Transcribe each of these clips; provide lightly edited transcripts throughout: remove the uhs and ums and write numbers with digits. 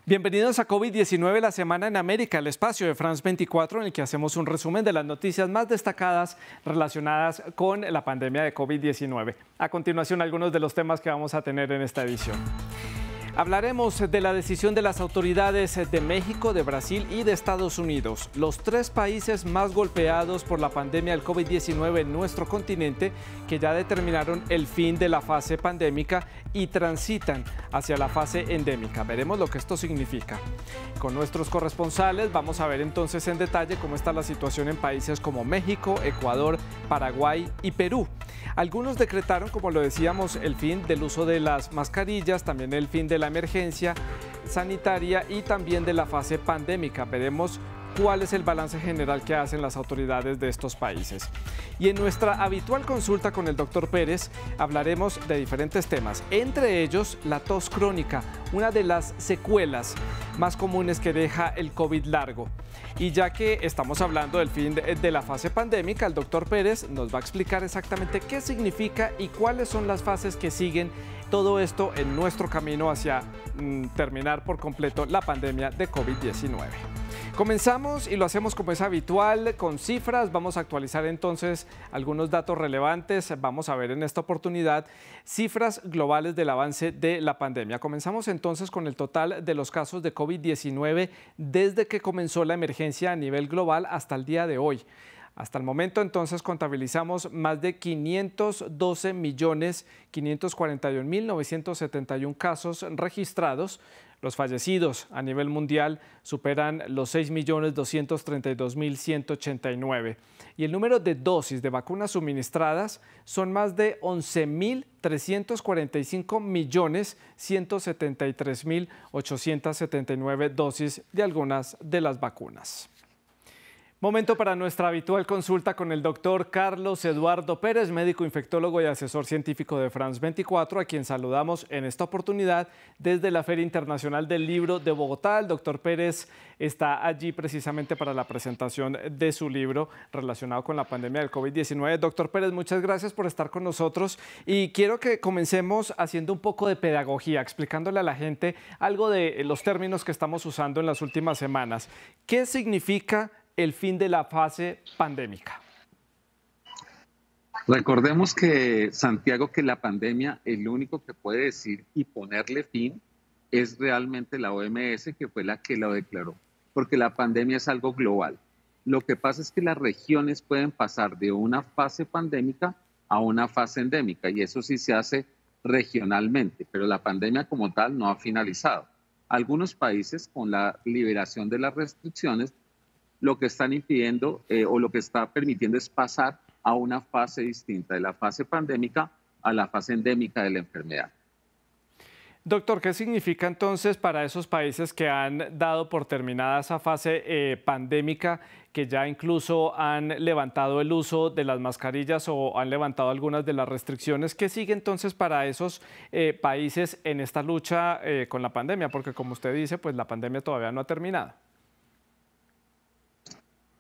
Bienvenidos a COVID-19, la semana en América, el espacio de France 24 en el que hacemos un resumen de las noticias más destacadas relacionadas con la pandemia de COVID-19. A continuación, algunos de los temas que vamos a tener en esta edición. Hablaremos de la decisión de las autoridades de México, de Brasil y de Estados Unidos, los tres países más golpeados por la pandemia del COVID-19 en nuestro continente, que ya determinaron el fin de la fase pandémica y transitan hacia la fase endémica. Veremos lo que esto significa. Con nuestros corresponsales vamos a ver entonces en detalle cómo está la situación en países como México, Ecuador, Paraguay y Perú. Algunos decretaron, como lo decíamos, el fin del uso de las mascarillas, también el fin de la emergencia sanitaria y también de la fase pandémica. Veremos cuál es el balance general que hacen las autoridades de estos países. Y en nuestra habitual consulta con el doctor Pérez hablaremos de diferentes temas, entre ellos la tos crónica, una de las secuelas más comunes que deja el COVID largo. Y ya que estamos hablando del fin de la fase pandémica, el doctor Pérez nos va a explicar exactamente qué significa y cuáles son las fases que siguen todo esto en nuestro camino hacia terminar por completo la pandemia de COVID-19. Comenzamos y lo hacemos como es habitual, con cifras. Vamos a actualizar entonces algunos datos relevantes. Vamos a ver en esta oportunidad cifras globales del avance de la pandemia. Comenzamos entonces con el total de los casos de COVID-19 desde que comenzó la emergencia a nivel global hasta el día de hoy. Hasta el momento, entonces, contabilizamos más de 512.541.971 casos registrados. Los fallecidos a nivel mundial superan los 6.232.189. Y el número de dosis de vacunas suministradas son más de 11.345.173.879 dosis de algunas de las vacunas. Momento para nuestra habitual consulta con el doctor Carlos Eduardo Pérez, médico infectólogo y asesor científico de France 24, a quien saludamos en esta oportunidad desde la Feria Internacional del Libro de Bogotá. El doctor Pérez está allí precisamente para la presentación de su libro relacionado con la pandemia del COVID-19. Doctor Pérez, muchas gracias por estar con nosotros y quiero que comencemos haciendo un poco de pedagogía, explicándole a la gente algo de los términos que estamos usando en las últimas semanas. ¿Qué significa el fin de la fase pandémica? Recordemos que, Santiago, que la pandemia, el único que puede decir y ponerle fin es realmente la OMS, que fue la que lo declaró, porque la pandemia es algo global. Lo que pasa es que las regiones pueden pasar de una fase pandémica a una fase endémica, y eso sí se hace regionalmente, pero la pandemia como tal no ha finalizado. Algunos países, con la liberación de las restricciones, lo que están impidiendo o lo que está permitiendo es pasar a una fase distinta, de la fase pandémica a la fase endémica de la enfermedad. Doctor, ¿qué significa entonces para esos países que han dado por terminada esa fase pandémica, que ya incluso han levantado el uso de las mascarillas o han levantado algunas de las restricciones? ¿Qué sigue entonces para esos países en esta lucha con la pandemia? Porque como usted dice, pues la pandemia todavía no ha terminado.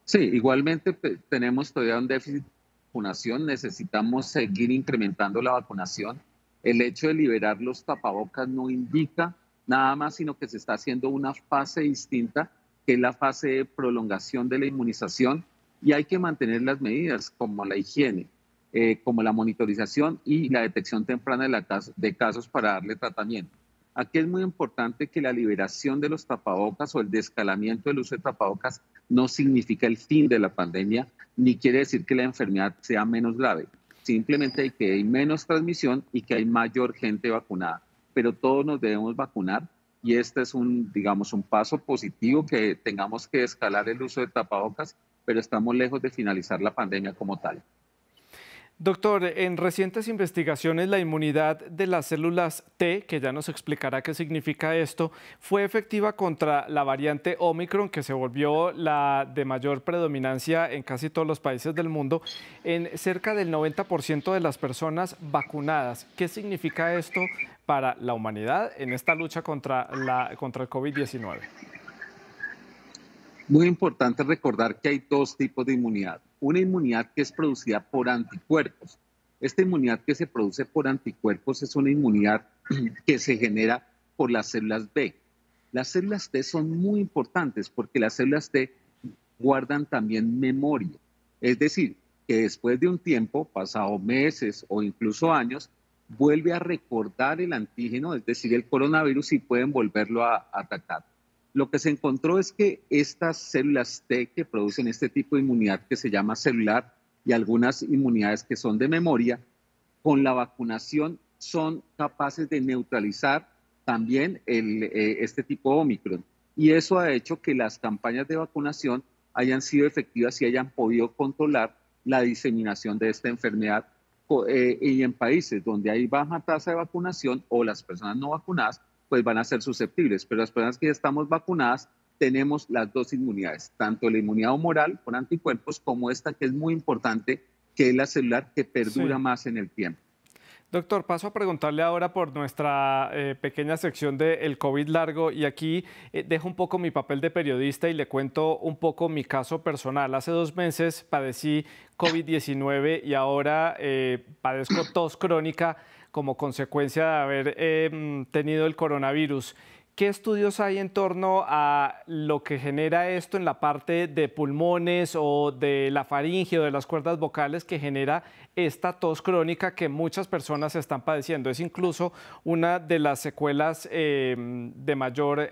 Sí, igualmente tenemos todavía un déficit de vacunación, necesitamos seguir incrementando la vacunación. El hecho de liberar los tapabocas no indica nada más, sino que se está haciendo una fase distinta, que es la fase de prolongación de la inmunización, y hay que mantener las medidas como la higiene, como la monitorización y la detección temprana de casos para darle tratamiento. Aquí es muy importante que la liberación de los tapabocas o el descalamiento del uso de tapabocas no significa el fin de la pandemia, ni quiere decir que la enfermedad sea menos grave. Simplemente que hay menos transmisión y que hay mayor gente vacunada. Pero todos nos debemos vacunar y este es un paso positivo, que tengamos que escalar el uso de tapabocas, pero estamos lejos de finalizar la pandemia como tal. Doctor, en recientes investigaciones la inmunidad de las células T, que ya nos explicará qué significa esto, fue efectiva contra la variante Omicron, que se volvió la de mayor predominancia en casi todos los países del mundo, en cerca del 90% de las personas vacunadas. ¿Qué significa esto para la humanidad en esta lucha contra el COVID-19? Muy importante recordar que hay dos tipos de inmunidad. Una inmunidad que es producida por anticuerpos. Esta inmunidad que se produce por anticuerpos es una inmunidad que se genera por las células B. Las células T son muy importantes porque las células T guardan también memoria. Es decir, que después de un tiempo, pasado meses o incluso años, vuelve a recordar el antígeno, es decir, el coronavirus, y pueden volverlo a atacar. Lo que se encontró es que estas células T que producen este tipo de inmunidad que se llama celular y algunas inmunidades que son de memoria, con la vacunación son capaces de neutralizar también este tipo Omicron. Y eso ha hecho que las campañas de vacunación hayan sido efectivas y hayan podido controlar la diseminación de esta enfermedad. Y en países donde hay baja tasa de vacunación o las personas no vacunadas, pues van a ser susceptibles. Pero las personas que ya estamos vacunadas tenemos las dos inmunidades, tanto la inmunidad humoral con anticuerpos como esta que es muy importante, que es la celular que perdura más en el tiempo. Doctor, paso a preguntarle ahora por nuestra pequeña sección del COVID largo y aquí dejo un poco mi papel de periodista y le cuento un poco mi caso personal. Hace 2 meses padecí COVID-19 y ahora padezco tos crónica como consecuencia de haber tenido el coronavirus. ¿Qué estudios hay en torno a lo que genera esto en la parte de pulmones o de la faringe o de las cuerdas vocales que genera esta tos crónica que muchas personas están padeciendo? Es incluso una de las secuelas de mayor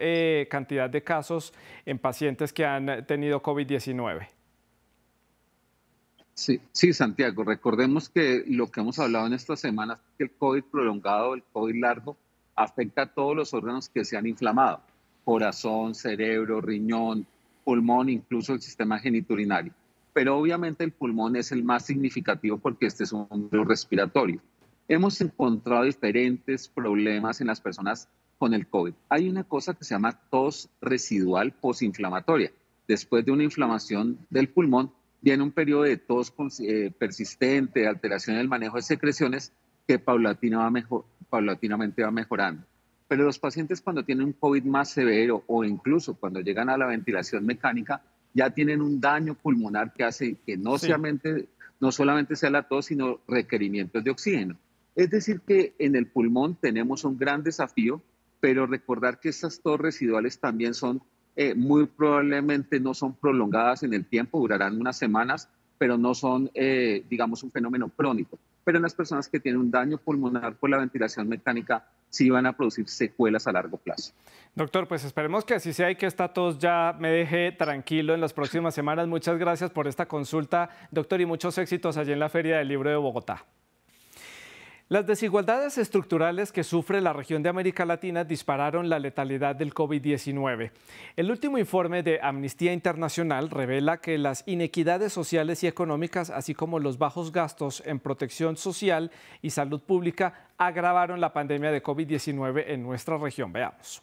cantidad de casos en pacientes que han tenido COVID-19. Sí, Santiago, recordemos que lo que hemos hablado en estas semanas es que el COVID prolongado, el COVID largo, afecta a todos los órganos que se han inflamado, corazón, cerebro, riñón, pulmón, incluso el sistema genitourinario. Pero obviamente el pulmón es el más significativo porque este es un virus respiratorio. Hemos encontrado diferentes problemas en las personas con el COVID. Hay una cosa que se llama tos residual posinflamatoria. Después de una inflamación del pulmón, viene un periodo de tos persistente, de alteración del manejo de secreciones, que paulatinamente va mejorando. Pero los pacientes cuando tienen un COVID más severo o incluso cuando llegan a la ventilación mecánica, ya tienen un daño pulmonar que hace que no solamente sea la tos, sino requerimientos de oxígeno. Es decir que en el pulmón tenemos un gran desafío, pero recordar que estas tos residuales también son muy probablemente no son prolongadas en el tiempo, durarán unas semanas, pero no son, digamos, un fenómeno crónico. Pero en las personas que tienen un daño pulmonar por la ventilación mecánica, sí van a producir secuelas a largo plazo. Doctor, pues esperemos que así sea y que esta tos ya me deje tranquilo en las próximas semanas. Muchas gracias por esta consulta, doctor, y muchos éxitos allí en la Feria del Libro de Bogotá. Las desigualdades estructurales que sufre la región de América Latina dispararon la letalidad del COVID-19. El último informe de Amnistía Internacional revela que las inequidades sociales y económicas, así como los bajos gastos en protección social y salud pública, agravaron la pandemia de COVID-19 en nuestra región. Veamos.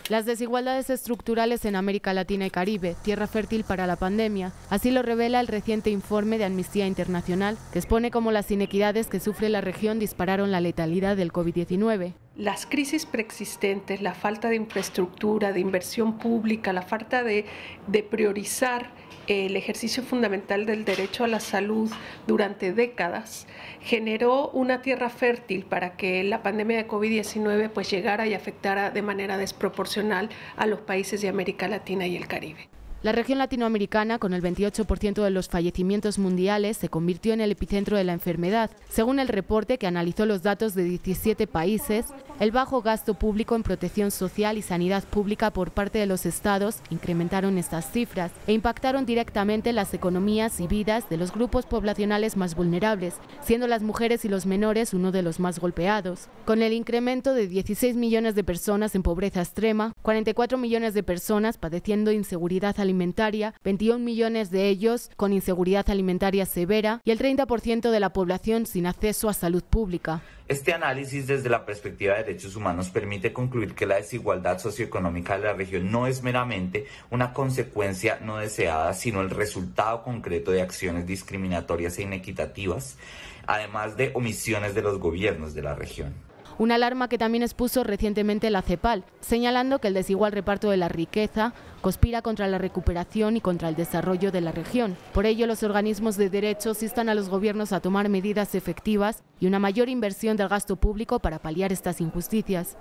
Las desigualdades estructurales en América Latina y Caribe, tierra fértil para la pandemia, así lo revela el reciente informe de Amnistía Internacional, que expone cómo las inequidades que sufre la región dispararon la letalidad del COVID-19. Las crisis preexistentes, la falta de infraestructura, de inversión pública, la falta de priorizar el ejercicio fundamental del derecho a la salud durante décadas, generó una tierra fértil para que la pandemia de COVID-19 pues llegara y afectara de manera desproporcional a los países de América Latina y el Caribe. La región latinoamericana, con el 28% de los fallecimientos mundiales, se convirtió en el epicentro de la enfermedad. Según el reporte que analizó los datos de 17 países, el bajo gasto público en protección social y sanidad pública por parte de los estados incrementaron estas cifras e impactaron directamente las economías y vidas de los grupos poblacionales más vulnerables, siendo las mujeres y los menores uno de los más golpeados. Con el incremento de 16 millones de personas en pobreza extrema, 44 millones de personas padeciendo inseguridad alimentaria, 21 millones de ellos con inseguridad alimentaria severa y el 30% de la población sin acceso a salud pública. Este análisis desde la perspectiva de derechos humanos permite concluir que la desigualdad socioeconómica de la región no es meramente una consecuencia no deseada, sino el resultado concreto de acciones discriminatorias e inequitativas, además de omisiones de los gobiernos de la región. Una alarma que también expuso recientemente la CEPAL, señalando que el desigual reparto de la riqueza conspira contra la recuperación y contra el desarrollo de la región. Por ello, los organismos de derechos instan a los gobiernos a tomar medidas efectivas y una mayor inversión del gasto público para paliar estas injusticias.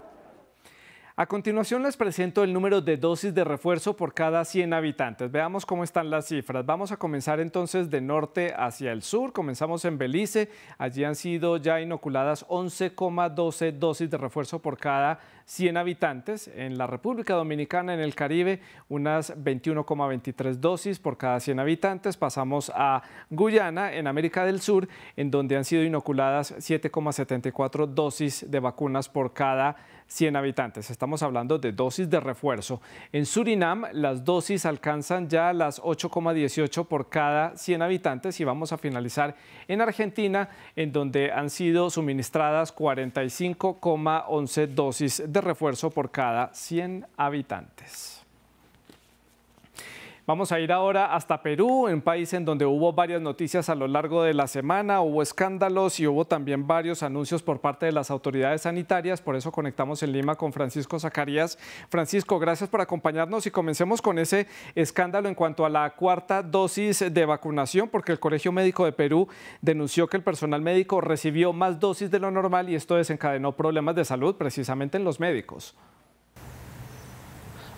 A continuación les presento el número de dosis de refuerzo por cada 100 habitantes. Veamos cómo están las cifras. Vamos a comenzar entonces de norte hacia el sur. Comenzamos en Belice. Allí han sido ya inoculadas 11,12 dosis de refuerzo por cada 100 habitantes. En la República Dominicana, en el Caribe, unas 21,23 dosis por cada 100 habitantes. Pasamos a Guyana, en América del Sur, en donde han sido inoculadas 7,74 dosis de vacunas por cada 100 habitantes. Estamos hablando de dosis de refuerzo. En Surinam, las dosis alcanzan ya las 8,18 por cada 100 habitantes y vamos a finalizar en Argentina, en donde han sido suministradas 45,11 dosis de refuerzo por cada 100 habitantes. Vamos a ir ahora hasta Perú, un país en donde hubo varias noticias a lo largo de la semana, hubo escándalos y hubo también varios anuncios por parte de las autoridades sanitarias. Por eso conectamos en Lima con Francisco Zacarías. Francisco, gracias por acompañarnos y comencemos con ese escándalo en cuanto a la cuarta dosis de vacunación, porque el Colegio Médico de Perú denunció que el personal médico recibió más dosis de lo normal y esto desencadenó problemas de salud precisamente en los médicos.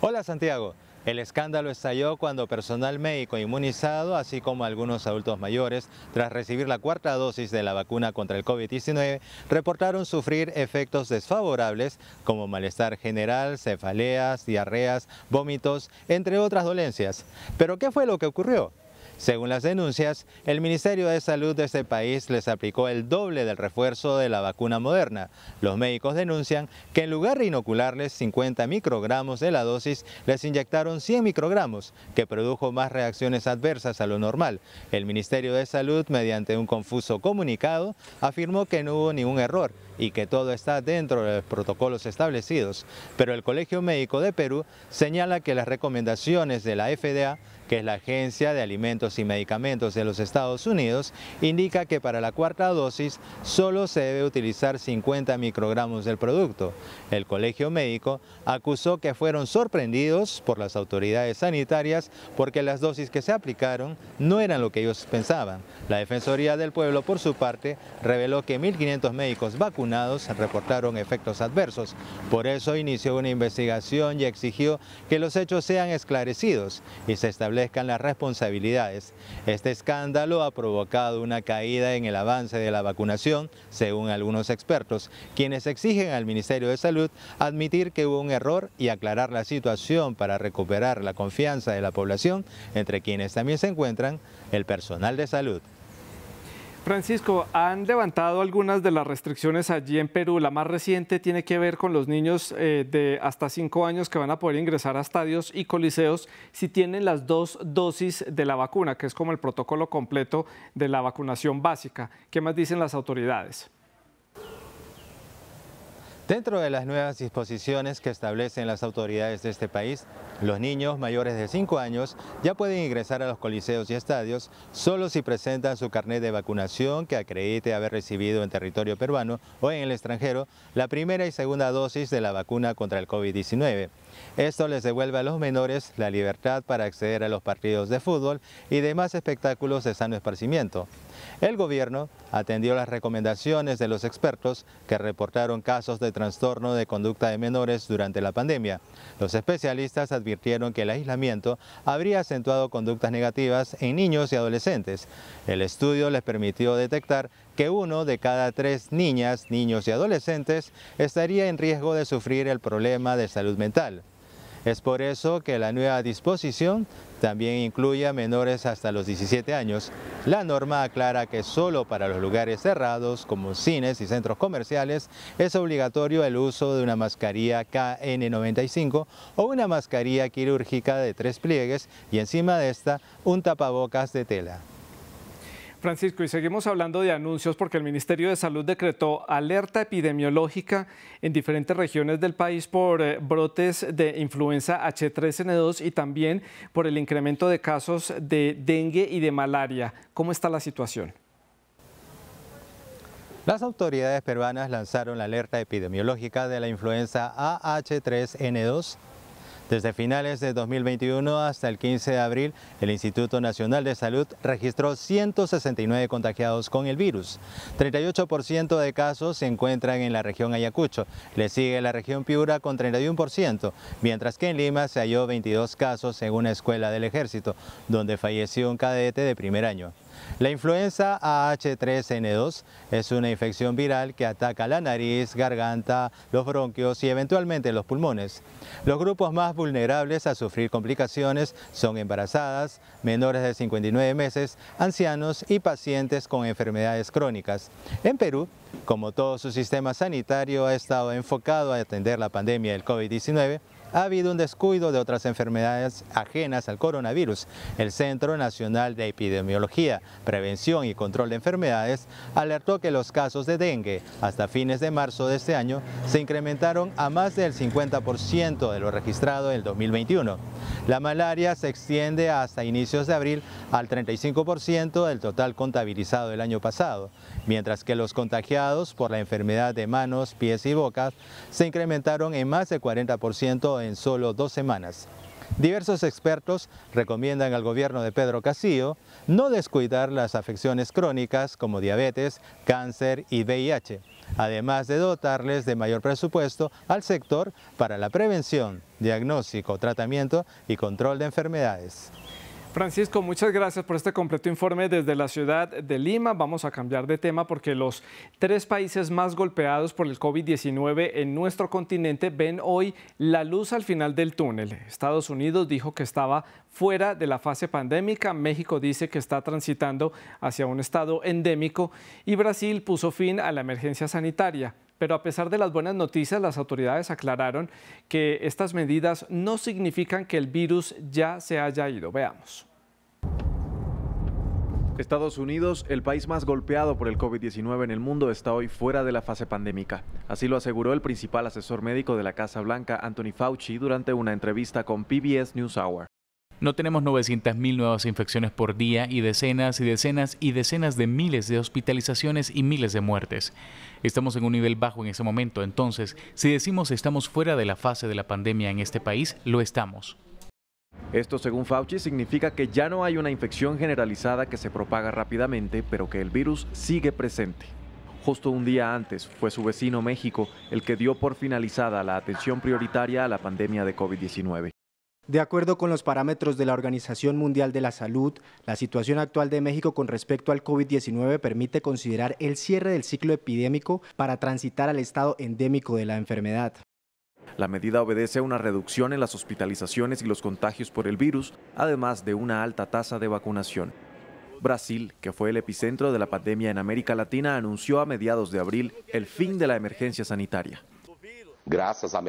Hola Santiago. El escándalo estalló cuando personal médico inmunizado, así como algunos adultos mayores, tras recibir la cuarta dosis de la vacuna contra el COVID-19, reportaron sufrir efectos desfavorables como malestar general, cefaleas, diarreas, vómitos, entre otras dolencias. ¿Pero qué fue lo que ocurrió? Según las denuncias, el Ministerio de Salud de este país les aplicó el doble del refuerzo de la vacuna Moderna. Los médicos denuncian que en lugar de inocularles 50 microgramos de la dosis, les inyectaron 100 microgramos, que produjo más reacciones adversas a lo normal. El Ministerio de Salud, mediante un confuso comunicado, afirmó que no hubo ningún error y que todo está dentro de los protocolos establecidos. Pero el Colegio Médico de Perú señala que las recomendaciones de la FDA, que es la Agencia de Alimentos y Medicamentos de los Estados Unidos, indica que para la cuarta dosis solo se debe utilizar 50 microgramos del producto. El Colegio Médico acusó que fueron sorprendidos por las autoridades sanitarias porque las dosis que se aplicaron no eran lo que ellos pensaban. La Defensoría del Pueblo, por su parte, reveló que 1.500 médicos vacunados reportaron efectos adversos. Por eso inició una investigación y exigió que los hechos sean esclarecidos y se establezcan las responsabilidades. Este escándalo ha provocado una caída en el avance de la vacunación, según algunos expertos, quienes exigen al Ministerio de Salud admitir que hubo un error y aclarar la situación para recuperar la confianza de la población, entre quienes también se encuentran el personal de salud. Francisco, han levantado algunas de las restricciones allí en Perú. La más reciente tiene que ver con los niños de hasta 5 años que van a poder ingresar a estadios y coliseos si tienen las 2 dosis de la vacuna, que es como el protocolo completo de la vacunación básica. ¿Qué más dicen las autoridades? Dentro de las nuevas disposiciones que establecen las autoridades de este país, los niños mayores de 5 años ya pueden ingresar a los coliseos y estadios solo si presentan su carnet de vacunación que acredite haber recibido en territorio peruano o en el extranjero la primera y segunda dosis de la vacuna contra el COVID-19. Esto les devuelve a los menores la libertad para acceder a los partidos de fútbol y demás espectáculos de sano esparcimiento. El gobierno atendió las recomendaciones de los expertos que reportaron casos de trastorno de conducta de menores durante la pandemia. Los especialistas advirtieron que el aislamiento habría acentuado conductas negativas en niños y adolescentes. El estudio les permitió detectar que 1 de cada 3 niñas, niños y adolescentes estaría en riesgo de sufrir el problema de salud mental. Es por eso que la nueva disposición también incluye a menores hasta los 17 años. La norma aclara que solo para los lugares cerrados, como cines y centros comerciales, es obligatorio el uso de una mascarilla KN95 o una mascarilla quirúrgica de 3 pliegues y encima de esta un tapabocas de tela. Francisco, y seguimos hablando de anuncios porque el Ministerio de Salud decretó alerta epidemiológica en diferentes regiones del país por brotes de influenza H3N2 y también por el incremento de casos de dengue y de malaria. ¿Cómo está la situación? Las autoridades peruanas lanzaron la alerta epidemiológica de la influenza AH3N2 Desde finales de 2021 hasta el 15 de abril, el Instituto Nacional de Salud registró 169 contagiados con el virus. 38% de casos se encuentran en la región Ayacucho. Le sigue la región Piura con 31%, mientras que en Lima se halló 22 casos en una escuela del Ejército, donde falleció un cadete de primer año. La influenza AH3N2 es una infección viral que ataca la nariz, garganta, los bronquios y eventualmente los pulmones. Los grupos más vulnerables a sufrir complicaciones son embarazadas, menores de 59 meses, ancianos y pacientes con enfermedades crónicas. En Perú, como todo su sistema sanitario ha estado enfocado a atender la pandemia del COVID-19, ha habido un descuido de otras enfermedades ajenas al coronavirus. El Centro Nacional de Epidemiología, Prevención y Control de Enfermedades alertó que los casos de dengue hasta fines de marzo de este año se incrementaron a más del 50% de lo registrado en el 2021. La malaria se extiende hasta inicios de abril al 35% del total contabilizado el año pasado, mientras que los contagiados por la enfermedad de manos, pies y bocas se incrementaron en más del 40% en solo 2 semanas. Diversos expertos recomiendan al gobierno de Pedro Castillo no descuidar las afecciones crónicas como diabetes, cáncer y VIH, además de dotarles de mayor presupuesto al sector para la prevención, diagnóstico, tratamiento y control de enfermedades. Francisco, muchas gracias por este completo informe desde la ciudad de Lima. Vamos a cambiar de tema porque los 3 países más golpeados por el COVID-19 en nuestro continente ven hoy la luz al final del túnel. Estados Unidos dijo que estaba fuera de la fase pandémica, México dice que está transitando hacia un estado endémico y Brasil puso fin a la emergencia sanitaria. Pero a pesar de las buenas noticias, las autoridades aclararon que estas medidas no significan que el virus ya se haya ido. Veamos. Estados Unidos, el país más golpeado por el COVID-19 en el mundo, está hoy fuera de la fase pandémica. Así lo aseguró el principal asesor médico de la Casa Blanca, Anthony Fauci, durante una entrevista con PBS NewsHour. No tenemos 900.000 nuevas infecciones por día y decenas y decenas y decenas de miles de hospitalizaciones y miles de muertes. Estamos en un nivel bajo en ese momento, entonces, si decimos estamos fuera de la fase de la pandemia en este país, lo estamos. Esto, según Fauci, significa que ya no hay una infección generalizada que se propaga rápidamente, pero que el virus sigue presente. Justo un día antes, fue su vecino México el que dio por finalizada la atención prioritaria a la pandemia de COVID-19. De acuerdo con los parámetros de la Organización Mundial de la Salud, la situación actual de México con respecto al COVID-19 permite considerar el cierre del ciclo epidémico para transitar al estado endémico de la enfermedad. La medida obedece a una reducción en las hospitalizaciones y los contagios por el virus, además de una alta tasa de vacunación. Brasil, que fue el epicentro de la pandemia en América Latina, anunció a mediados de abril el fin de la emergencia sanitaria. Gracias a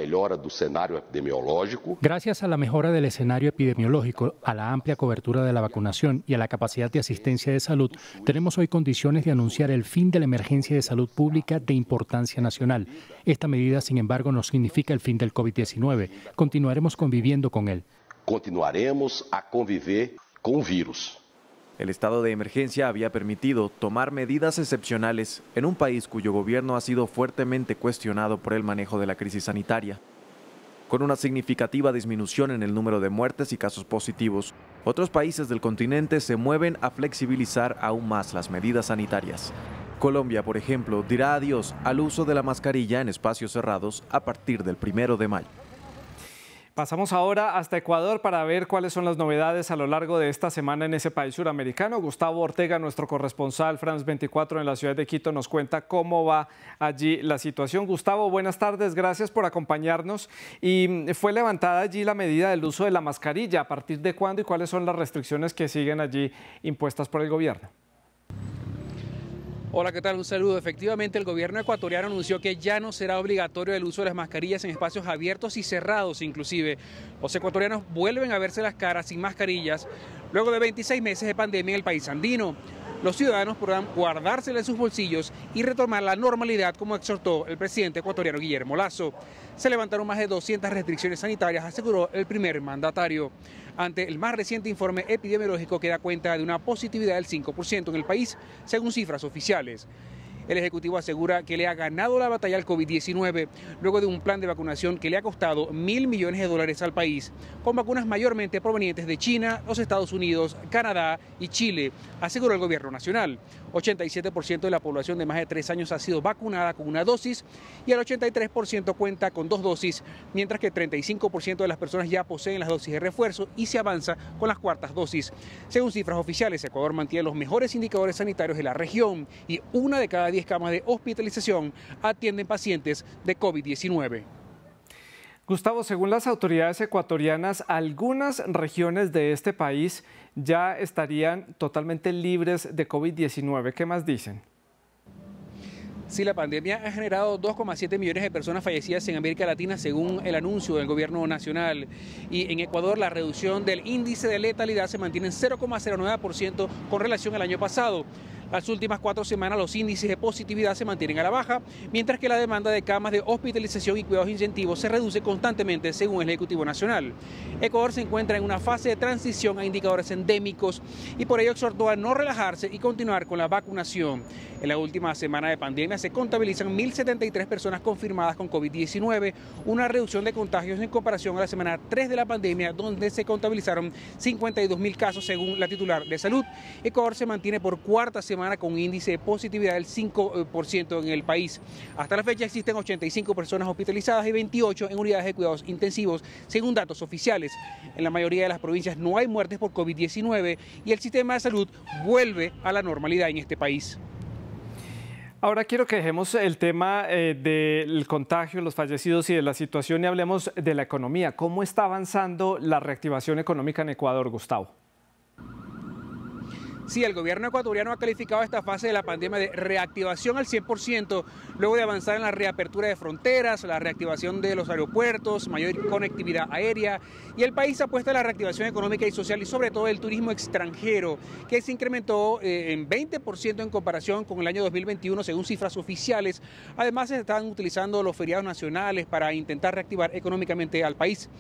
la mejora del escenario epidemiológico, a la amplia cobertura de la vacunación y a la capacidad de asistencia de salud, tenemos hoy condiciones de anunciar el fin de la emergencia de salud pública de importancia nacional. Esta medida, sin embargo, no significa el fin del COVID-19. Continuaremos conviviendo con él. Continuaremos a conviver con el virus. El estado de emergencia había permitido tomar medidas excepcionales en un país cuyo gobierno ha sido fuertemente cuestionado por el manejo de la crisis sanitaria. Con una significativa disminución en el número de muertes y casos positivos, otros países del continente se mueven a flexibilizar aún más las medidas sanitarias. Colombia, por ejemplo, dirá adiós al uso de la mascarilla en espacios cerrados a partir del 1 de mayo. Pasamos ahora hasta Ecuador para ver cuáles son las novedades a lo largo de esta semana en ese país suramericano. Gustavo Ortega, nuestro corresponsal France 24 en la ciudad de Quito, nos cuenta cómo va allí la situación. Gustavo, buenas tardes, gracias por acompañarnos. Y fue levantada allí la medida del uso de la mascarilla. ¿A partir de cuándo y cuáles son las restricciones que siguen allí impuestas por el gobierno? Hola, ¿qué tal? Un saludo. Efectivamente, el gobierno ecuatoriano anunció que ya no será obligatorio el uso de las mascarillas en espacios abiertos y cerrados inclusive. Los ecuatorianos vuelven a verse las caras sin mascarillas luego de 26 meses de pandemia en el país andino. Los ciudadanos podrán guardársela en sus bolsillos y retomar la normalidad, como exhortó el presidente ecuatoriano Guillermo Lasso. Se levantaron más de 200 restricciones sanitarias, aseguró el primer mandatario. Ante el más reciente informe epidemiológico que da cuenta de una positividad del 5% en el país, según cifras oficiales. El Ejecutivo asegura que le ha ganado la batalla al COVID-19 luego de un plan de vacunación que le ha costado $1.000 millones al país, con vacunas mayormente provenientes de China, los Estados Unidos, Canadá y Chile, aseguró el gobierno nacional. 87% de la población de más de 3 años ha sido vacunada con una dosis y el 83% cuenta con 2 dosis, mientras que el 35% de las personas ya poseen las dosis de refuerzo y se avanza con las cuartas dosis. Según cifras oficiales, Ecuador mantiene los mejores indicadores sanitarios de la región y 1 de cada 10 camas de hospitalización atienden pacientes de COVID-19. Gustavo, según las autoridades ecuatorianas, algunas regiones de este país ya estarían totalmente libres de COVID-19. ¿Qué más dicen? Sí, la pandemia ha generado 2,7 millones de personas fallecidas en América Latina, según el anuncio del gobierno nacional. Y en Ecuador la reducción del índice de letalidad se mantiene en 0,09% con relación al año pasado. Las últimas 4 semanas los índices de positividad se mantienen a la baja, mientras que la demanda de camas de hospitalización y cuidados intensivos se reduce constantemente, según el Ejecutivo Nacional. Ecuador se encuentra en una fase de transición a indicadores endémicos y por ello exhortó a no relajarse y continuar con la vacunación. En la última semana de pandemia se contabilizan 1.073 personas confirmadas con COVID-19, una reducción de contagios en comparación a la semana 3 de la pandemia, donde se contabilizaron 52.000 casos, según la titular de Salud. Ecuador se mantiene por cuarta semana con un índice de positividad del 5% en el país. Hasta la fecha existen 85 personas hospitalizadas y 28 en unidades de cuidados intensivos, según datos oficiales. En la mayoría de las provincias no hay muertes por COVID-19 y el sistema de salud vuelve a la normalidad en este país. Ahora quiero que dejemos el tema del contagio, los fallecidos y de la situación y hablemos de la economía. ¿Cómo está avanzando la reactivación económica en Ecuador, Gustavo? Sí, el gobierno ecuatoriano ha calificado esta fase de la pandemia de reactivación al 100%, luego de avanzar en la reapertura de fronteras, la reactivación de los aeropuertos, mayor conectividad aérea, y el país apuesta a la reactivación económica y social y sobre todo el turismo extranjero, que se incrementó en 20% en comparación con el año 2021, según cifras oficiales. Además, se están utilizando los feriados nacionales para intentar reactivar económicamente al país.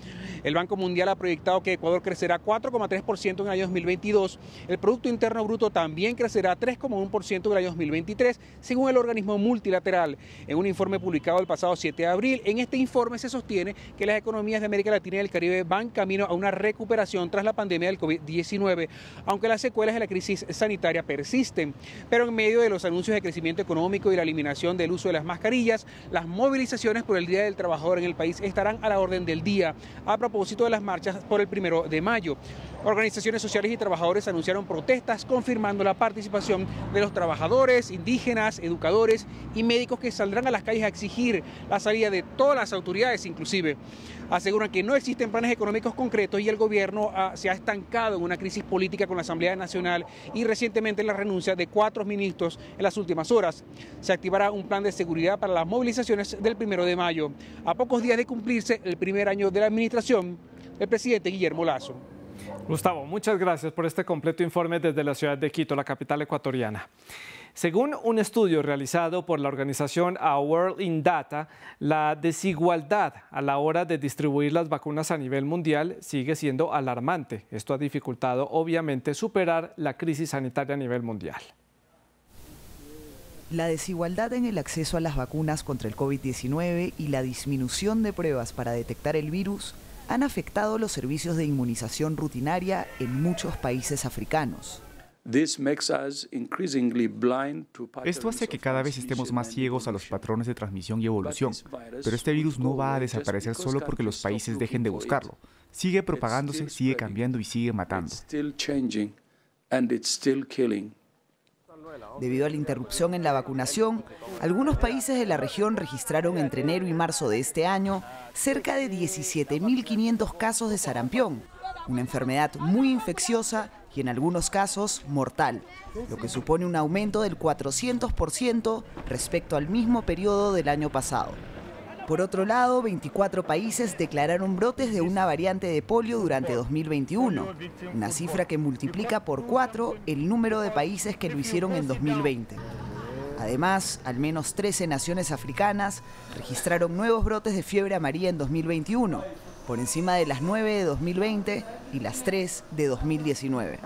El Banco Mundial ha proyectado que Ecuador crecerá 4,3% en el año 2022. El Producto Interno Bruto también crecerá 3,1% en el año 2023, según el organismo multilateral. En un informe publicado el pasado 7 de abril, en este informe se sostiene que las economías de América Latina y el Caribe van camino a una recuperación tras la pandemia del COVID-19, aunque las secuelas de la crisis sanitaria persisten. Pero en medio de los anuncios de crecimiento económico y la eliminación del uso de las mascarillas, las movilizaciones por el Día del Trabajador en el país estarán a la orden del día, a propósito de las marchas por el 1 de mayo. Organizaciones sociales y trabajadores anunciaron protestas confirmando la participación de los trabajadores, indígenas, educadores y médicos que saldrán a las calles a exigir la salida de todas las autoridades inclusive. Aseguran que no existen planes económicos concretos y el gobierno se ha estancado en una crisis política con la Asamblea Nacional y recientemente la renuncia de 4 ministros en las últimas horas. Se activará un plan de seguridad para las movilizaciones del 1 de mayo, a pocos días de cumplirse el primer año de la administración del presidente Guillermo Lasso. Gustavo, muchas gracias por este completo informe desde la ciudad de Quito, la capital ecuatoriana. Según un estudio realizado por la organización A World in Data, la desigualdad a la hora de distribuir las vacunas a nivel mundial sigue siendo alarmante. Esto ha dificultado, obviamente, superar la crisis sanitaria a nivel mundial. La desigualdad en el acceso a las vacunas contra el COVID-19 y la disminución de pruebas para detectar el virus han afectado los servicios de inmunización rutinaria en muchos países africanos. Esto hace que cada vez estemos más ciegos a los patrones de transmisión y evolución, pero este virus no va a desaparecer solo porque los países dejen de buscarlo. Sigue propagándose, sigue cambiando y sigue matando. Debido a la interrupción en la vacunación, algunos países de la región registraron entre enero y marzo de este año cerca de 17.500 casos de sarampión, una enfermedad muy infecciosa y en algunos casos mortal, lo que supone un aumento del 400% respecto al mismo periodo del año pasado. Por otro lado, 24 países declararon brotes de una variante de polio durante 2021, una cifra que multiplica por 4 el número de países que lo hicieron en 2020. Además, al menos 13 naciones africanas registraron nuevos brotes de fiebre amarilla en 2021, por encima de las 9 de 2020 y las 3 de 2019.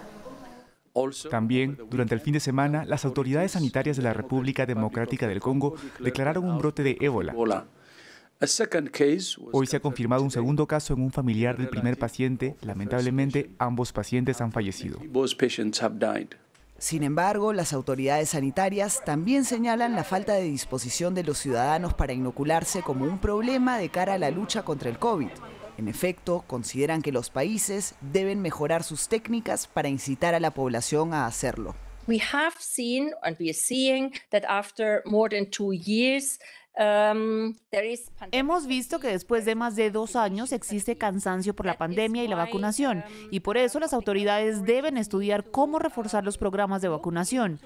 También, durante el fin de semana, las autoridades sanitarias de la República Democrática del Congo declararon un brote de ébola. Hoy se ha confirmado un segundo caso en un familiar del primer paciente. Lamentablemente, ambos pacientes han fallecido. Sin embargo, las autoridades sanitarias también señalan la falta de disposición de los ciudadanos para inocularse como un problema de cara a la lucha contra el COVID. En efecto, consideran que los países deben mejorar sus técnicas para incitar a la población a hacerlo. We have seen and we are seeing that after more than 2 years hemos visto que después de más de 2 años existe cansancio por la pandemia y la vacunación, y por eso las autoridades deben estudiar cómo reforzar los programas de vacunación.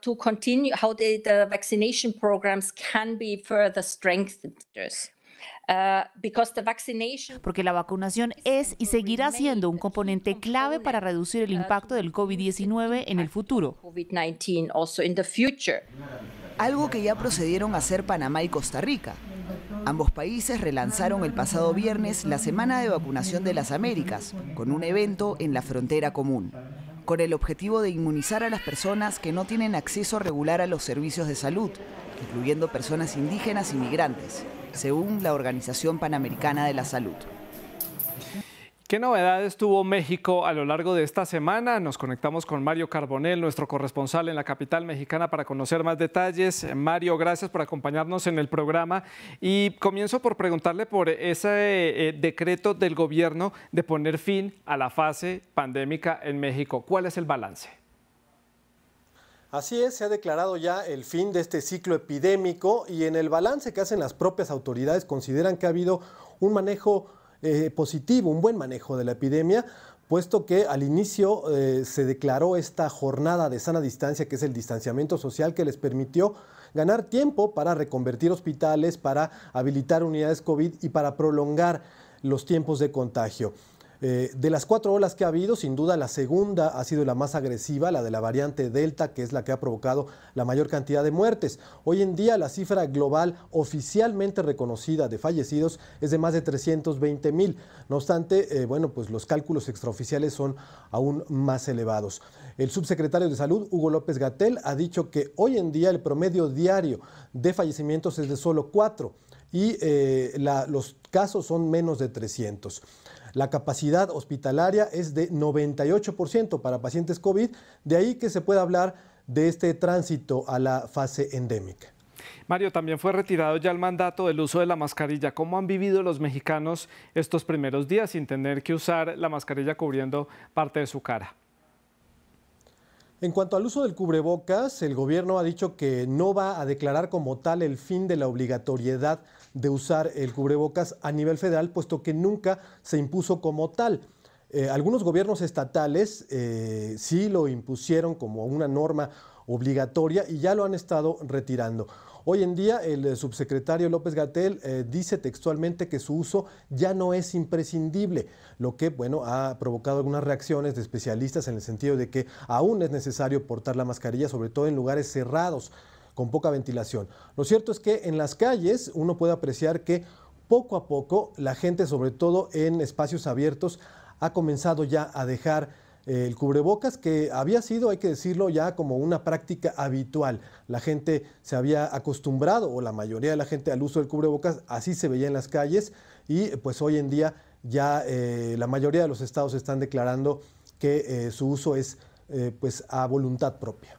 To continue how the vaccination programs can be further strengthened. Porque la vacunación es y seguirá siendo un componente clave para reducir el impacto del COVID-19 en el futuro. Algo que ya procedieron a hacer Panamá y Costa Rica. Ambos países relanzaron el pasado viernes la Semana de Vacunación de las Américas, con un evento en la frontera común, con el objetivo de inmunizar a las personas que no tienen acceso regular a los servicios de salud, incluyendo personas indígenas y migrantes, según la Organización Panamericana de la Salud. ¿Qué novedades tuvo México a lo largo de esta semana? Nos conectamos con Mario Carbonell, nuestro corresponsal en la capital mexicana, para conocer más detalles. Mario, gracias por acompañarnos en el programa. Y comienzo por preguntarle por ese decreto del gobierno de poner fin a la fase pandémica en México. ¿Cuál es el balance? Así es, se ha declarado ya el fin de este ciclo epidémico y en el balance que hacen las propias autoridades consideran que ha habido un manejo positivo, un buen manejo de la epidemia, puesto que al inicio se declaró esta jornada de sana distancia, que es el distanciamiento social, que les permitió ganar tiempo para reconvertir hospitales, para habilitar unidades COVID y para prolongar los tiempos de contagio. De las 4 olas que ha habido, sin duda la segunda ha sido la más agresiva, la de la variante Delta, que es la que ha provocado la mayor cantidad de muertes. Hoy en día la cifra global oficialmente reconocida de fallecidos es de más de 320,000. No obstante, pues los cálculos extraoficiales son aún más elevados. El subsecretario de Salud, Hugo López-Gatell, ha dicho que hoy en día el promedio diario de fallecimientos es de solo 4 y los casos son menos de 300. La capacidad hospitalaria es de 98% para pacientes COVID, de ahí que se pueda hablar de este tránsito a la fase endémica. Mario, también fue retirado ya el mandato del uso de la mascarilla. ¿Cómo han vivido los mexicanos estos primeros días sin tener que usar la mascarilla cubriendo parte de su cara? En cuanto al uso del cubrebocas, el gobierno ha dicho que no va a declarar como tal el fin de la obligatoriedad de usar el cubrebocas a nivel federal, puesto que nunca se impuso como tal. Algunos gobiernos estatales sí lo impusieron como una norma obligatoria y ya lo han estado retirando. Hoy en día el subsecretario López-Gatell dice textualmente que su uso ya no es imprescindible, lo que ha provocado algunas reacciones de especialistas en el sentido de que aún es necesario portar la mascarilla, sobre todo en lugares cerrados con poca ventilación. Lo cierto es que en las calles uno puede apreciar que poco a poco la gente, sobre todo en espacios abiertos, ha comenzado ya a dejar el cubrebocas, que había sido, hay que decirlo, ya como una práctica habitual. La gente se había acostumbrado, o la mayoría de la gente, al uso del cubrebocas, así se veía en las calles y pues hoy en día ya la mayoría de los estados están declarando que su uso es pues a voluntad propia.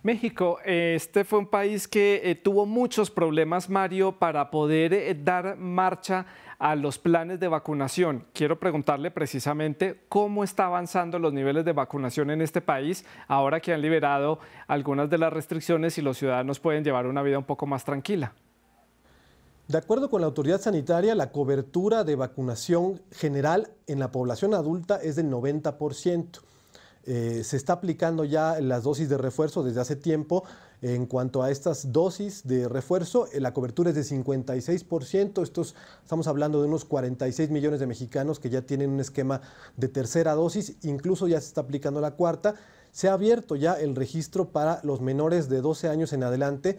México, este fue un país que tuvo muchos problemas, Mario, para poder dar marcha a los planes de vacunación. Quiero preguntarle precisamente cómo está avanzando los niveles de vacunación en este país, ahora que han liberado algunas de las restricciones y los ciudadanos pueden llevar una vida un poco más tranquila. De acuerdo con la autoridad sanitaria, la cobertura de vacunación general en la población adulta es del 90%. Se está aplicando ya las dosis de refuerzo desde hace tiempo. En cuanto a estas dosis de refuerzo, la cobertura es de 56%. Estamos hablando de unos 46 millones de mexicanos que ya tienen un esquema de tercera dosis. Incluso ya se está aplicando la cuarta. Se ha abierto ya el registro para los menores de 12 años en adelante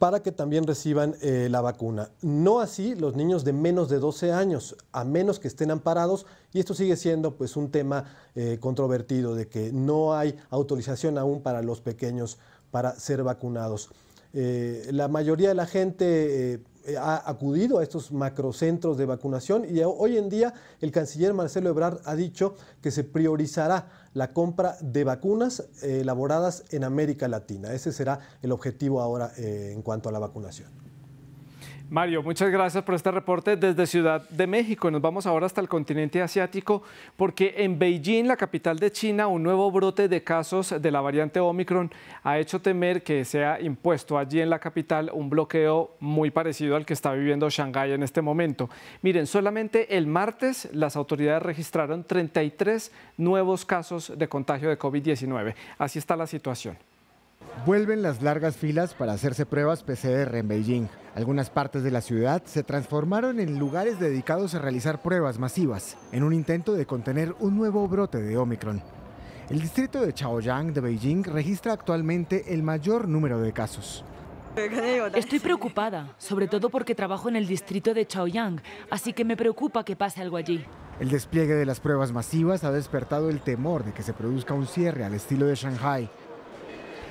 para que también reciban la vacuna. No así los niños de menos de 12 años, a menos que estén amparados, y esto sigue siendo pues un tema controvertido de que no hay autorización aún para los pequeños para ser vacunados. La mayoría de la gente ha acudido a estos macrocentros de vacunación y hoy en día el canciller Marcelo Ebrard ha dicho que se priorizará la compra de vacunas elaboradas en América Latina. Ese será el objetivo ahora en cuanto a la vacunación. Mario, muchas gracias por este reporte desde Ciudad de México. Nos vamos ahora hasta el continente asiático porque en Beijing, la capital de China, un nuevo brote de casos de la variante Omicron ha hecho temer que sea impuesto allí en la capital un bloqueo muy parecido al que está viviendo Shanghái en este momento. Miren, solamente el martes las autoridades registraron 33 nuevos casos de contagio de COVID-19. Así está la situación. Vuelven las largas filas para hacerse pruebas PCR en Beijing. Algunas partes de la ciudad se transformaron en lugares dedicados a realizar pruebas masivas, en un intento de contener un nuevo brote de Omicron. El distrito de Chaoyang de Beijing registra actualmente el mayor número de casos. Estoy preocupada, sobre todo porque trabajo en el distrito de Chaoyang, así que me preocupa que pase algo allí. El despliegue de las pruebas masivas ha despertado el temor de que se produzca un cierre al estilo de Shanghái.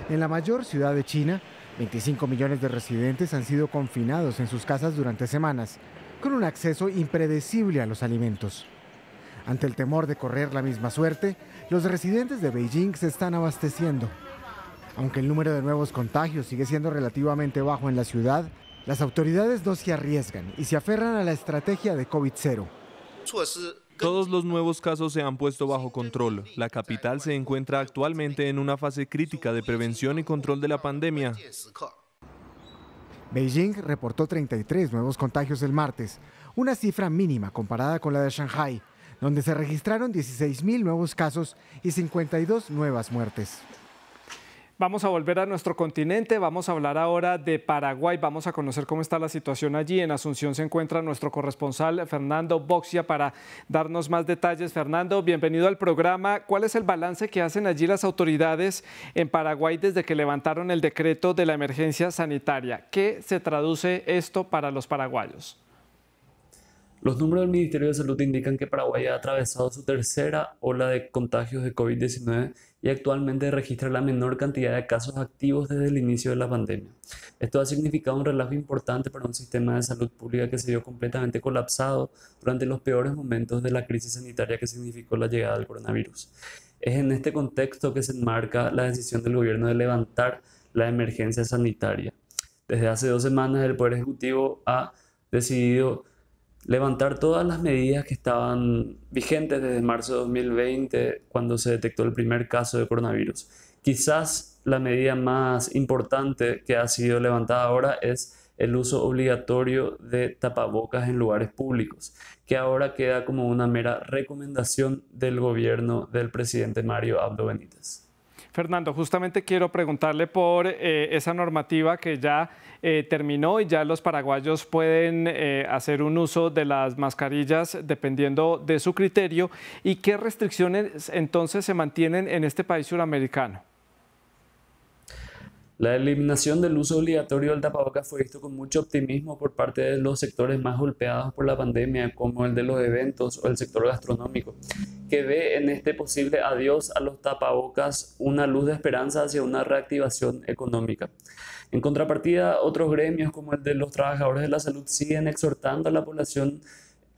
En la mayor ciudad de China, 25 millones de residentes han sido confinados en sus casas durante semanas, con un acceso impredecible a los alimentos. Ante el temor de correr la misma suerte, los residentes de Beijing se están abasteciendo. Aunque el número de nuevos contagios sigue siendo relativamente bajo en la ciudad, las autoridades no se arriesgan y se aferran a la estrategia de COVID-0. Todos los nuevos casos se han puesto bajo control. La capital se encuentra actualmente en una fase crítica de prevención y control de la pandemia. Beijing reportó 33 nuevos contagios el martes, una cifra mínima comparada con la de Shanghái, donde se registraron 16.000 nuevos casos y 52 nuevas muertes. Vamos a volver a nuestro continente, vamos a hablar ahora de Paraguay, vamos a conocer cómo está la situación allí. En Asunción se encuentra nuestro corresponsal Fernando Boxia para darnos más detalles. Fernando, bienvenido al programa. ¿Cuál es el balance que hacen allí las autoridades en Paraguay desde que levantaron el decreto de la emergencia sanitaria? ¿Qué se traduce esto para los paraguayos? Los números del Ministerio de Salud indican que Paraguay ha atravesado su tercera ola de contagios de COVID-19 y actualmente registra la menor cantidad de casos activos desde el inicio de la pandemia. Esto ha significado un relajo importante para un sistema de salud pública que se vio completamente colapsado durante los peores momentos de la crisis sanitaria que significó la llegada del coronavirus. Es en este contexto que se enmarca la decisión del gobierno de levantar la emergencia sanitaria. Desde hace 2 semanas el Poder Ejecutivo ha decidido levantar todas las medidas que estaban vigentes desde marzo de 2020, cuando se detectó el primer caso de coronavirus. Quizás la medida más importante que ha sido levantada ahora es el uso obligatorio de tapabocas en lugares públicos, que ahora queda como una mera recomendación del gobierno del presidente Mario Abdo Benítez. Fernando, justamente quiero preguntarle por esa normativa que ya terminó y ya los paraguayos pueden hacer un uso de las mascarillas dependiendo de su criterio. ¿Y qué restricciones entonces se mantienen en este país suramericano? La eliminación del uso obligatorio del tapabocas fue visto con mucho optimismo por parte de los sectores más golpeados por la pandemia, como el de los eventos o el sector gastronómico, que ve en este posible adiós a los tapabocas una luz de esperanza hacia una reactivación económica. En contrapartida, otros gremios como el de los trabajadores de la salud siguen exhortando a la población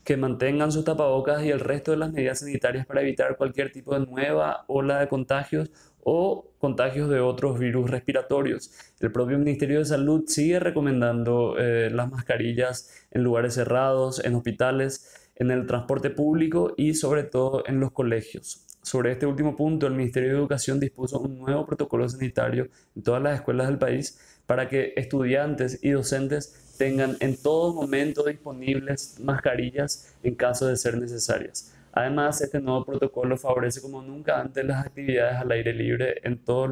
que mantengan sus tapabocas y el resto de las medidas sanitarias para evitar cualquier tipo de nueva ola de contagios o contagios de otros virus respiratorios. El propio Ministerio de Salud sigue recomendando las mascarillas en lugares cerrados, en hospitales, en el transporte público y sobre todo en los colegios. Sobre este último punto, el Ministerio de Educación dispuso un nuevo protocolo sanitario en todas las escuelas del país para que estudiantes y docentes tengan en todo momento disponibles mascarillas en caso de ser necesarias. Además, este nuevo protocolo favorece como nunca antes las actividades al aire libre en todas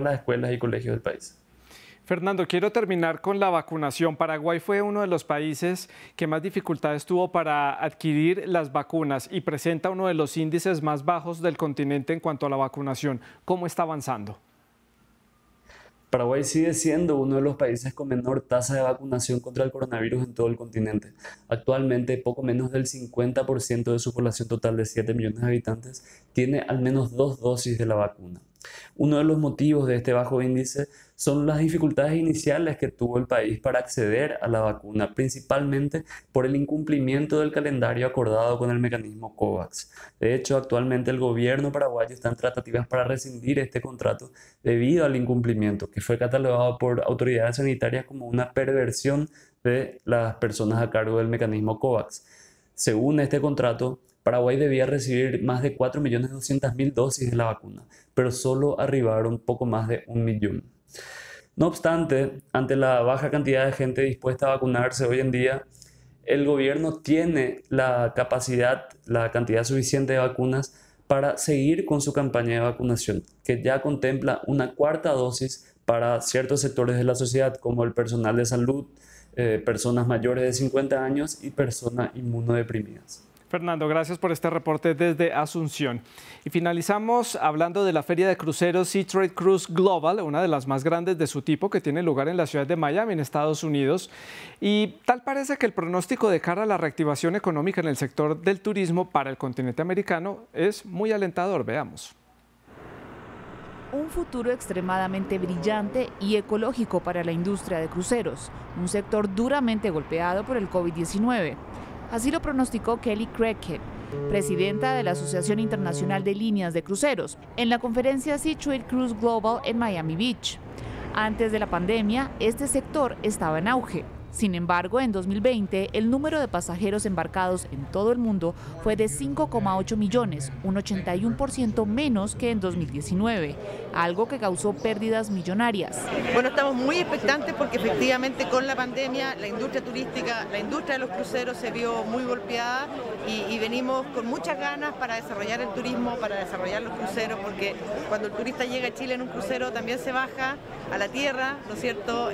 las escuelas y colegios del país. Fernando, quiero terminar con la vacunación. Paraguay fue uno de los países que más dificultades tuvo para adquirir las vacunas y presenta uno de los índices más bajos del continente en cuanto a la vacunación. ¿Cómo está avanzando? Paraguay sigue siendo uno de los países con menor tasa de vacunación contra el coronavirus en todo el continente. Actualmente, poco menos del 50% de su población total de 7 millones de habitantes tiene al menos 2 dosis de la vacuna. Uno de los motivos de este bajo índice son las dificultades iniciales que tuvo el país para acceder a la vacuna, principalmente por el incumplimiento del calendario acordado con el mecanismo COVAX. De hecho, actualmente el gobierno paraguayo está en tratativas para rescindir este contrato debido al incumplimiento, que fue catalogado por autoridades sanitarias como una perversión de las personas a cargo del mecanismo COVAX. Según este contrato, Paraguay debía recibir más de 4.200.000 dosis de la vacuna, pero solo arribaron poco más de 1 millón. No obstante, ante la baja cantidad de gente dispuesta a vacunarse hoy en día, el gobierno tiene la capacidad, la cantidad suficiente de vacunas para seguir con su campaña de vacunación, que ya contempla una 4ª dosis para ciertos sectores de la sociedad, como el personal de salud, personas mayores de 50 años y personas inmunodeprimidas. Fernando, gracias por este reporte desde Asunción. Y finalizamos hablando de la feria de cruceros SeaTrade Cruise Global, una de las más grandes de su tipo que tiene lugar en la ciudad de Miami, en Estados Unidos. Y tal parece que el pronóstico de cara a la reactivación económica en el sector del turismo para el continente americano es muy alentador. Veamos. Un futuro extremadamente brillante y ecológico para la industria de cruceros, un sector duramente golpeado por el COVID-19. Así lo pronosticó Kelly Crackhead, presidenta de la Asociación Internacional de Líneas de Cruceros, en la conferencia SeaTrade Cruise Global en Miami Beach. Antes de la pandemia, este sector estaba en auge. Sin embargo, en 2020, el número de pasajeros embarcados en todo el mundo fue de 5,8 millones, un 81% menos que en 2019, algo que causó pérdidas millonarias. Bueno, estamos muy expectantes porque efectivamente con la pandemia la industria turística, la industria de los cruceros se vio muy golpeada y venimos con muchas ganas para desarrollar el turismo, para desarrollar los cruceros, porque cuando el turista llega a Chile en un crucero también se baja a la tierra, ¿no es cierto?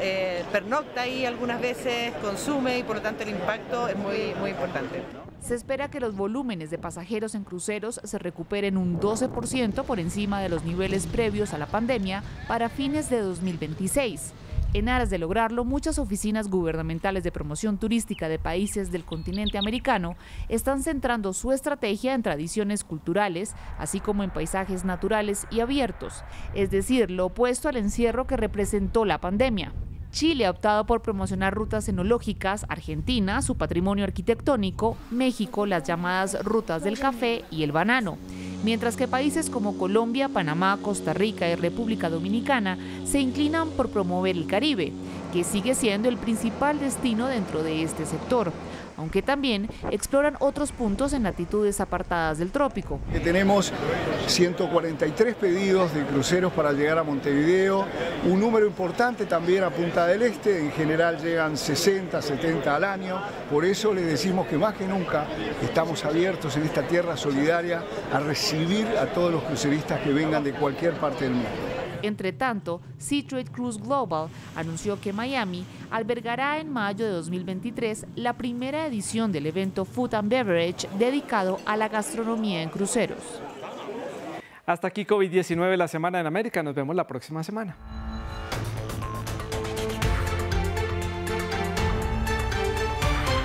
Pernocta ahí algunas veces, consume y por lo tanto el impacto es muy importante. Se espera que los volúmenes de pasajeros en cruceros se recuperen un 12% por encima de los niveles previos a la pandemia para fines de 2026. En aras de lograrlo, muchas oficinas gubernamentales de promoción turística de países del continente americano están centrando su estrategia en tradiciones culturales, así como en paisajes naturales y abiertos, es decir, lo opuesto al encierro que representó la pandemia. Chile ha optado por promocionar rutas enológicas, Argentina su patrimonio arquitectónico, México las llamadas rutas del café y el banano, mientras que países como Colombia, Panamá, Costa Rica y República Dominicana se inclinan por promover el Caribe, que sigue siendo el principal destino dentro de este sector, aunque también exploran otros puntos en latitudes apartadas del trópico. Tenemos 143 pedidos de cruceros para llegar a Montevideo, un número importante también a Punta del Este, en general llegan 60, 70 al año, por eso les decimos que más que nunca estamos abiertos en esta tierra solidaria a recibir a todos los cruceristas que vengan de cualquier parte del mundo. Entre tanto, SeaTrade Cruise Global anunció que Miami albergará en mayo de 2023 la primera edición del evento Food and Beverage dedicado a la gastronomía en cruceros. Hasta aquí COVID-19 la semana en América. Nos vemos la próxima semana.